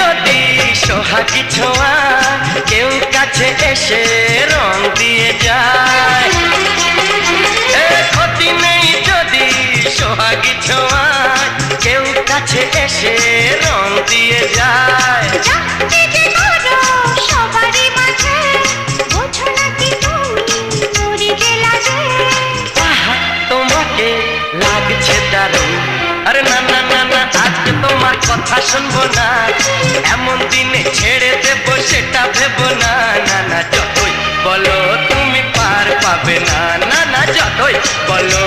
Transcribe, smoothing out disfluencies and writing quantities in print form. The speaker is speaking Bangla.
যদি সোহাগী ছোঁয়া কেউ কাছে এসে রং দিয়ে যায়, ক্ষতি নেই যদি সোহাগী ছোঁয়া কেউ কাছে এসে রং দিয়ে যায়। তোমাকে লাগছে দারুণ, আরে না না না না আজকে তোমার কথা শুনবো না, এমন দিনে ছেড়ে দেবো সেটা ভেবো না। না না যতই বলো তুমি পার পাবে না, না না যতই বলো